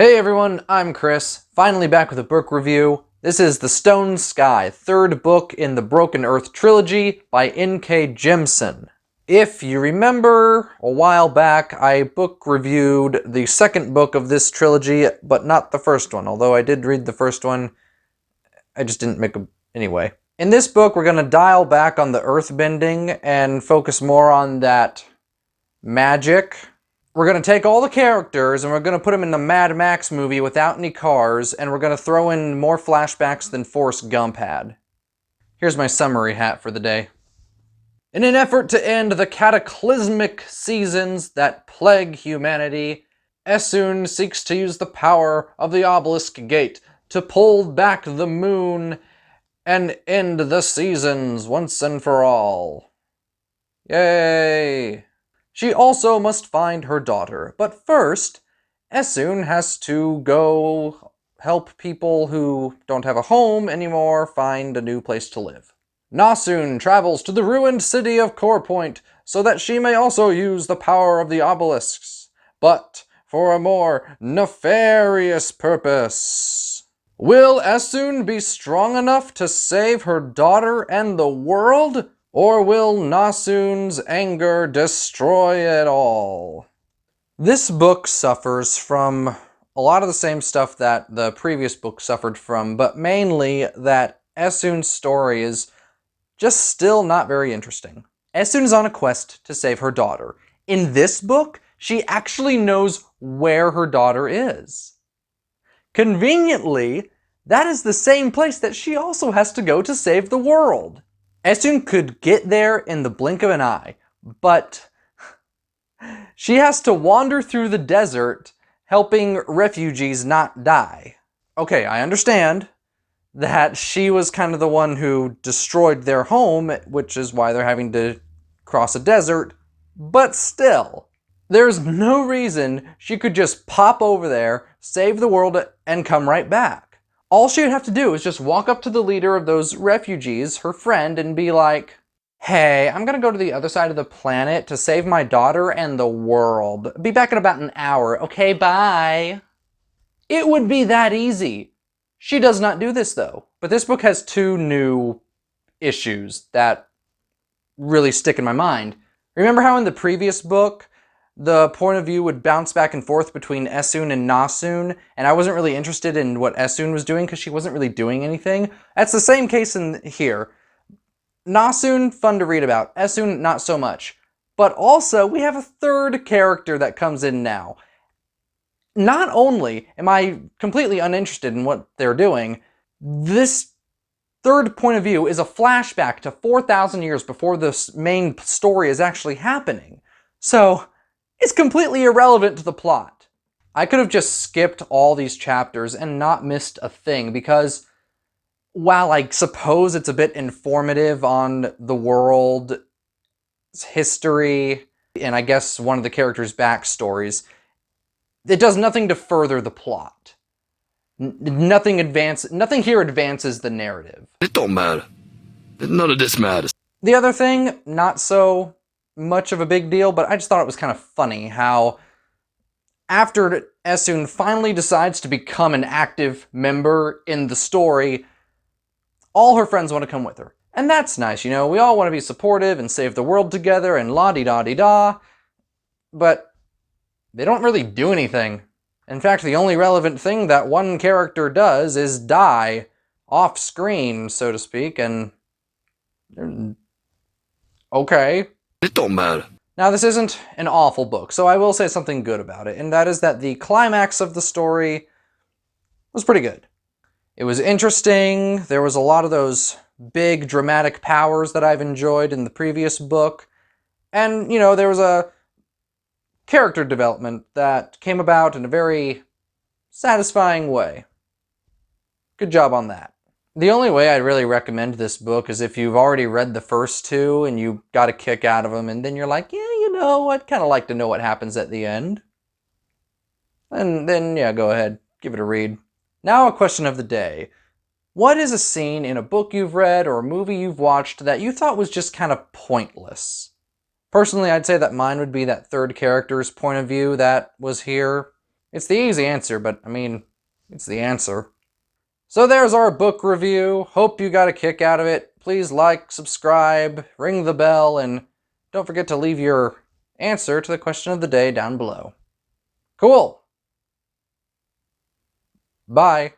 Hey everyone, I'm Chris, finally back with a book review. This is The Stone Sky, third book in the Broken Earth trilogy by N.K. Jemisin. If you remember, a while back I book reviewed the second book of this trilogy, but not the first one. Although I did read the first one, I just didn't make a... Anyway. In this book, we're going to dial back on the earthbending and focus more on that magic. We're going to take all the characters and we're going to put them in the Mad Max movie without any cars, and we're going to throw in more flashbacks than Forrest Gump had. Here's my summary hat for the day. In an effort to end the cataclysmic seasons that plague humanity, Essun seeks to use the power of the Obelisk Gate to pull back the moon and end the seasons once and for all. Yay! She also must find her daughter, but first, Essun has to go help people who don't have a home anymore find a new place to live. Nassun travels to the ruined city of Corepoint so that she may also use the power of the obelisks, but for a more nefarious purpose. Will Essun be strong enough to save her daughter and the world? Or will Nassun's anger destroy it all? This book suffers from a lot of the same stuff that the previous book suffered from, but mainly that Essun's story is just still not very interesting. Essun is on a quest to save her daughter. In this book, she actually knows where her daughter is. Conveniently, that is the same place that she also has to go to save the world. Essun could get there in the blink of an eye, but she has to wander through the desert helping refugees not die. Okay, I understand that she was kind of the one who destroyed their home, which is why they're having to cross a desert, but still, there's no reason she could just pop over there, save the world, and come right back. All she would have to do is just walk up to the leader of those refugees, her friend, and be like, hey, I'm gonna go to the other side of the planet to save my daughter and the world. Be back in about an hour. Okay, bye. It would be that easy. She does not do this, though. But this book has two new issues that really stick in my mind. Remember how in the previous book, the point of view would bounce back and forth between Essun and Nassun, and I wasn't really interested in what Essun was doing because she wasn't really doing anything? That's the same case in here. Nassun, fun to read about. Essun, not so much. But also, we have a third character that comes in now. Not only am I completely uninterested in what they're doing, this third point of view is a flashback to 4,000 years before this main story is actually happening. So, it's completely irrelevant to the plot. I could have just skipped all these chapters and not missed a thing because while I suppose it's a bit informative on the world's history and I guess one of the characters' backstories, it does nothing to further the plot. Nothing here advances the narrative. It don't matter. None of this matters. The other thing, not so much of a big deal, but I just thought it was kind of funny how after Essun finally decides to become an active member in the story, all her friends want to come with her. And that's nice, you know, we all want to be supportive and save the world together and la-di-da-di-da, but they don't really do anything. In fact, the only relevant thing that one character does is die off screen, so to speak, and okay. It don't matter. Now, this isn't an awful book, so I will say something good about it, and that is that the climax of the story was pretty good. It was interesting, there was a lot of those big dramatic powers that I've enjoyed in the previous book, and, you know, there was a character development that came about in a very satisfying way. Good job on that. The only way I'd really recommend this book is if you've already read the first two and you got a kick out of them and then you're like, yeah, you know, I'd kind of like to know what happens at the end. And then, yeah, go ahead, give it a read. Now a question of the day. What is a scene in a book you've read or a movie you've watched that you thought was just kind of pointless? Personally, I'd say that mine would be that third character's point of view that was here. It's the easy answer, but I mean, it's the answer. So there's our book review. Hope you got a kick out of it. Please like, subscribe, ring the bell, and don't forget to leave your answer to the question of the day down below. Cool. Bye.